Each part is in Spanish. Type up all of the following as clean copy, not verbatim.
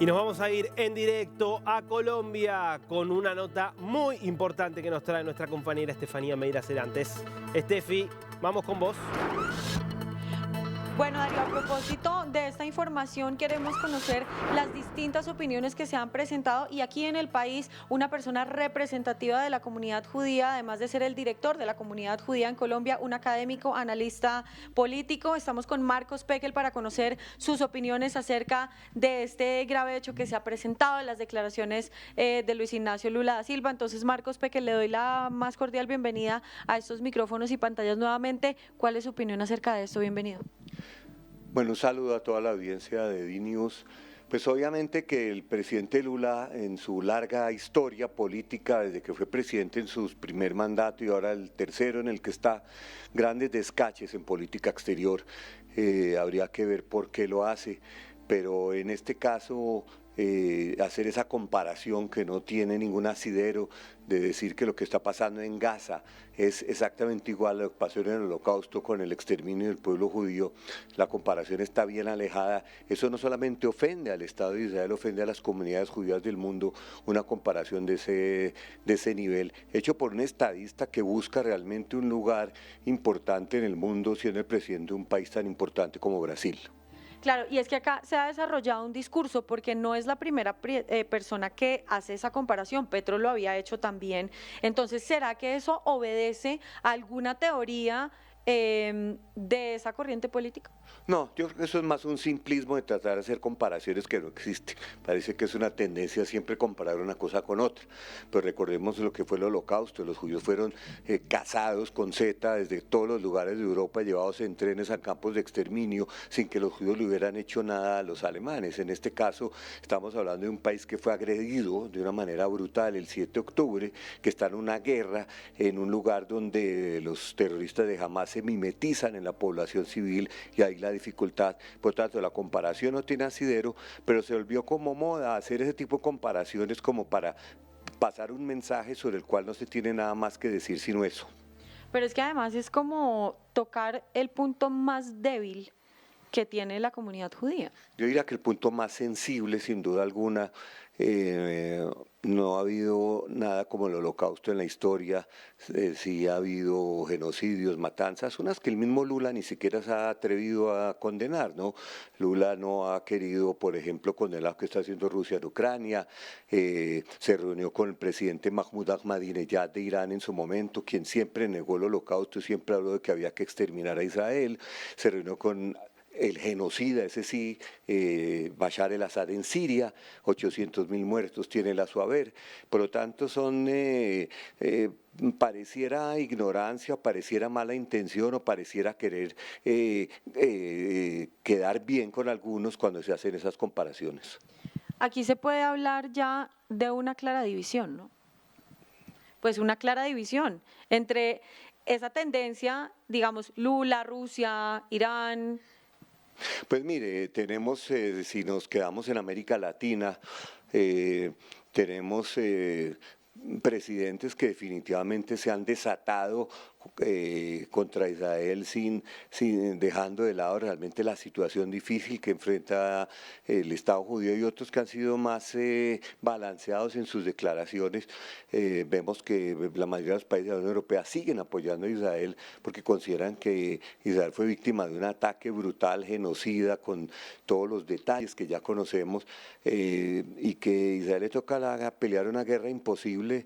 Y nos vamos a ir en directo a Colombia con una nota muy importante que nos trae nuestra compañera Estefanía Meira Cerantes. Estefi, vamos con vos. Bueno, Darío, a propósito de esta información, queremos conocer las distintas opiniones que se han presentado y aquí en el país una persona representativa de la comunidad judía, además de ser el director de la comunidad judía en Colombia, un académico, analista político. Estamos con Marcos Pekel para conocer sus opiniones acerca de este grave hecho que se ha presentado en las declaraciones de Luis Ignacio Lula da Silva. Entonces, Marcos Pekel, le doy la más cordial bienvenida a estos micrófonos y pantallas nuevamente. ¿Cuál es su opinión acerca de esto? Bienvenido. Bueno, un saludo a toda la audiencia de DNews. Pues obviamente que el presidente Lula, en su larga historia política, desde que fue presidente en su primer mandato y ahora el tercero en el que está, grandes descaches en política exterior, habría que ver por qué lo hace, pero en este caso hacer esa comparación que no tiene ningún asidero de decir que lo que está pasando en Gaza es exactamente igual a lo que pasó en el Holocausto con el exterminio del pueblo judío, la comparación está bien alejada. Eso no solamente ofende al Estado de Israel, ofende a las comunidades judías del mundo, una comparación de ese nivel, hecho por un estadista que busca realmente un lugar importante en el mundo, siendo el presidente de un país tan importante como Brasil. Claro, y es que acá se ha desarrollado un discurso porque no es la primera persona que hace esa comparación, Petro lo había hecho también. Entonces, ¿será que eso obedece a alguna teoría de esa corriente política? No, yo creo que eso es más un simplismo de tratar de hacer comparaciones que no existen. Parece que es una tendencia siempre comparar una cosa con otra. Pero recordemos lo que fue el Holocausto. Los judíos fueron cazados con Z desde todos los lugares de Europa, llevados en trenes a campos de exterminio, sin que los judíos le hubieran hecho nada a los alemanes. En este caso, estamos hablando de un país que fue agredido de una manera brutal el 7 de octubre, que está en una guerra, en un lugar donde los terroristas de Hamas se mimetizan en la población civil y ahí la dificultad. Por tanto, la comparación no tiene asidero, pero se volvió como moda hacer ese tipo de comparaciones como para pasar un mensaje sobre el cual no se tiene nada más que decir sino eso. Pero es que además es como tocar el punto más débil que tiene la comunidad judía. Yo diría que el punto más sensible, sin duda alguna, no ha habido nada como el Holocausto en la historia, sí ha habido genocidios, matanzas, unas que el mismo Lula ni siquiera se ha atrevido a condenar, ¿no? Lula no ha querido, por ejemplo, condenar lo que está haciendo Rusia en Ucrania, se reunió con el presidente Mahmoud Ahmadinejad de Irán en su momento, quien siempre negó el Holocausto, siempre habló de que había que exterminar a Israel, se reunió con el genocida, ese sí, Bashar el-Assad en Siria, 800.000 muertos tiene él a su haber. Por lo tanto, pareciera ignorancia, pareciera mala intención o pareciera querer quedar bien con algunos cuando se hacen esas comparaciones. Aquí se puede hablar ya de una clara división, ¿no? Pues una clara división entre esa tendencia, digamos, Lula, Rusia, Irán. Pues mire, tenemos, si nos quedamos en América Latina, tenemos presidentes que definitivamente se han desatado contra Israel sin dejando de lado realmente la situación difícil que enfrenta el Estado judío y otros que han sido más balanceados en sus declaraciones. Vemos que la mayoría de los países de la Unión Europea siguen apoyando a Israel porque consideran que Israel fue víctima de un ataque brutal, genocida, con todos los detalles que ya conocemos y que Israel le toca pelear una guerra imposible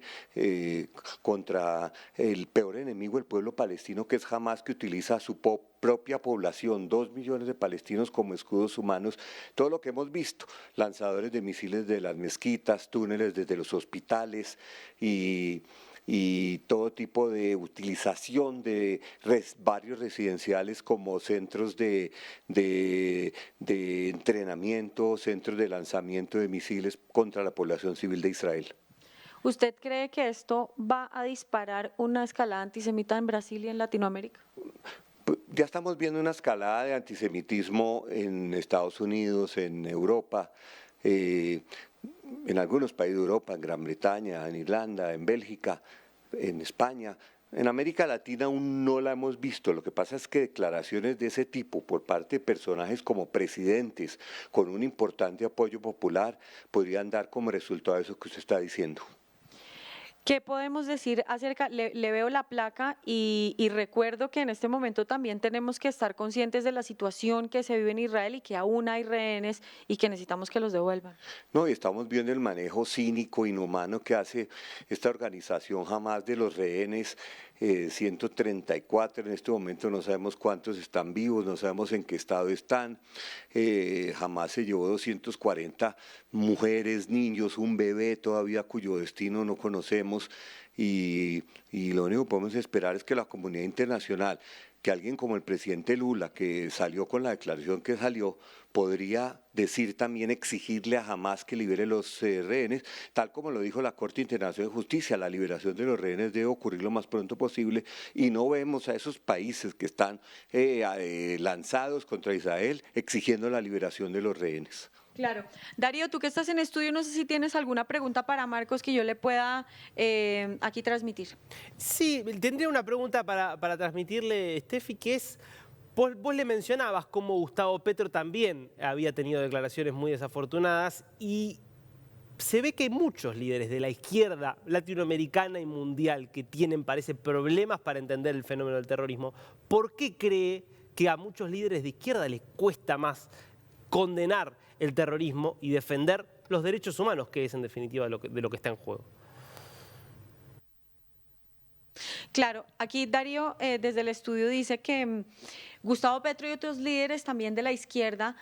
contra el peor enemigo, el pueblo palestino, que es Hamas, que utiliza a su propia población, 2 millones de palestinos como escudos humanos, todo lo que hemos visto, lanzadores de misiles de las mezquitas, túneles desde los hospitales y todo tipo de utilización de barrios residenciales como centros de entrenamiento, centros de lanzamiento de misiles contra la población civil de Israel. ¿Usted cree que esto va a disparar una escalada antisemita en Brasil y en Latinoamérica? Ya estamos viendo una escalada de antisemitismo en Estados Unidos, en Europa, en algunos países de Europa, en Gran Bretaña, en Irlanda, en Bélgica, en España. En América Latina aún no la hemos visto. Lo que pasa es que declaraciones de ese tipo por parte de personajes como presidentes con un importante apoyo popular podrían dar como resultado eso que usted está diciendo. ¿Qué podemos decir acerca? Le veo la placa y recuerdo que en este momento también tenemos que estar conscientes de la situación que se vive en Israel y que aún hay rehenes y que necesitamos que los devuelvan. No, y estamos viendo el manejo cínico, inhumano que hace esta organización Hamás de los rehenes, 134 en este momento, no sabemos cuántos están vivos, no sabemos en qué estado están. Hamás se llevó 240 mujeres, niños, un bebé todavía cuyo destino no conocemos y lo único que podemos esperar es que la comunidad internacional, que alguien como el presidente Lula, que salió con la declaración que salió, podría decir también, exigirle a Hamás que libere los rehenes, tal como lo dijo la Corte Internacional de Justicia, la liberación de los rehenes debe ocurrir lo más pronto posible y no vemos a esos países que están lanzados contra Israel exigiendo la liberación de los rehenes. Claro. Darío, tú que estás en estudio, no sé si tienes alguna pregunta para Marcos que yo le pueda aquí transmitir. Sí, tendría una pregunta para transmitirle, Steffi, que es, vos le mencionabas cómo Gustavo Petro también había tenido declaraciones muy desafortunadas y se ve que hay muchos líderes de la izquierda latinoamericana y mundial que tienen, parece, problemas para entender el fenómeno del terrorismo. ¿Por qué cree que a muchos líderes de izquierda les cuesta más condenar el terrorismo y defender los derechos humanos, que es en definitiva de lo que está en juego? Claro, aquí Darío desde el estudio dice que Gustavo Petro y otros líderes también de la izquierda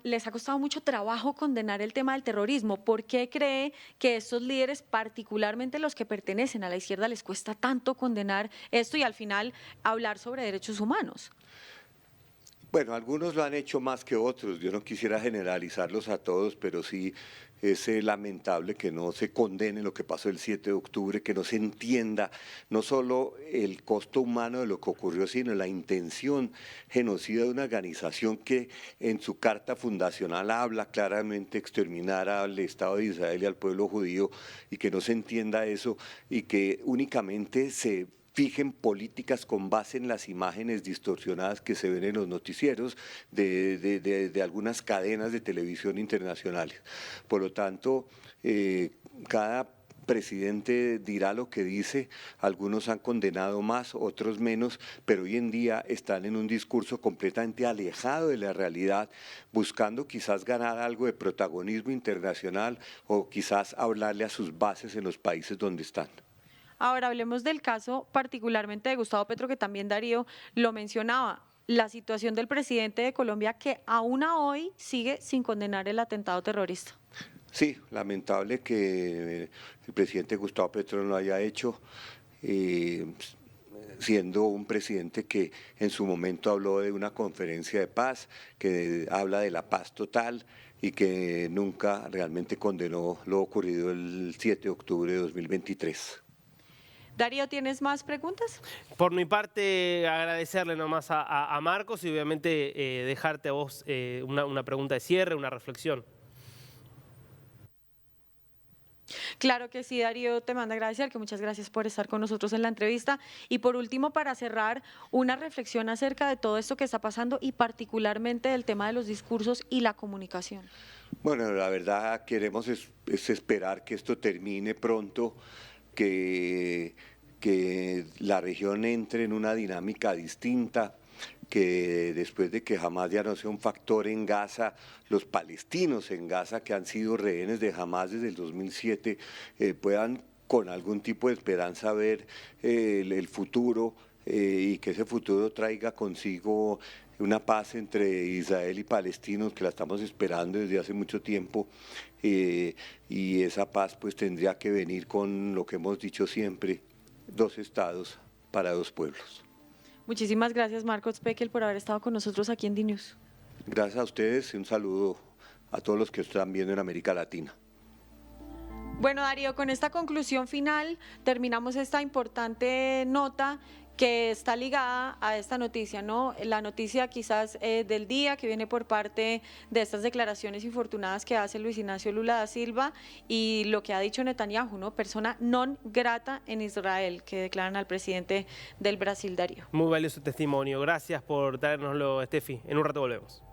les ha costado mucho trabajo condenar el tema del terrorismo. ¿Por qué cree que estos líderes, particularmente los que pertenecen a la izquierda, les cuesta tanto condenar esto y al final hablar sobre derechos humanos? Bueno, algunos lo han hecho más que otros, yo no quisiera generalizarlos a todos, pero sí es lamentable que no se condene lo que pasó el 7 de octubre, que no se entienda no solo el costo humano de lo que ocurrió, sino la intención genocida de una organización que en su carta fundacional habla claramente exterminar al Estado de Israel y al pueblo judío, y que no se entienda eso y que únicamente se fijen políticas con base en las imágenes distorsionadas que se ven en los noticieros de algunas cadenas de televisión internacionales. Por lo tanto, cada presidente dirá lo que dice, algunos han condenado más, otros menos, pero hoy en día están en un discurso completamente alejado de la realidad, buscando quizás ganar algo de protagonismo internacional o quizás hablarle a sus bases en los países donde están. Ahora hablemos del caso particularmente de Gustavo Petro, que también Darío lo mencionaba, la situación del presidente de Colombia que aún a hoy sigue sin condenar el atentado terrorista. Sí, lamentable que el presidente Gustavo Petro no lo haya hecho, siendo un presidente que en su momento habló de una conferencia de paz, que habla de la paz total y que nunca realmente condenó lo ocurrido el 7 de octubre de 2023. Darío, ¿tienes más preguntas? Por mi parte, agradecerle nomás a Marcos y obviamente dejarte a vos una pregunta de cierre, una reflexión. Claro que sí, Darío, te manda a agradecer, que muchas gracias por estar con nosotros en la entrevista. Y por último, para cerrar, una reflexión acerca de todo esto que está pasando y particularmente del tema de los discursos y la comunicación. Bueno, la verdad queremos es esperar que esto termine pronto, que la región entre en una dinámica distinta, que después de que Hamás ya no sea un factor en Gaza, los palestinos en Gaza que han sido rehenes de Hamás desde el 2007 puedan con algún tipo de esperanza ver el futuro y que ese futuro traiga consigo una paz entre Israel y palestinos que la estamos esperando desde hace mucho tiempo y esa paz pues tendría que venir con lo que hemos dicho siempre, 2 estados para 2 pueblos. Muchísimas gracias, Marcos Pekel, por haber estado con nosotros aquí en DNews. Gracias a ustedes y un saludo a todos los que están viendo en América Latina. Bueno, Darío, con esta conclusión final terminamos esta importante nota que está ligada a esta noticia, ¿no? La noticia quizás del día que viene por parte de estas declaraciones infortunadas que hace Luis Ignacio Lula da Silva y lo que ha dicho Netanyahu, ¿no? Persona non grata en Israel, que declaran al presidente del Brasil, Darío. Muy valioso testimonio. Gracias por traérnoslo, Estefi. En un rato volvemos.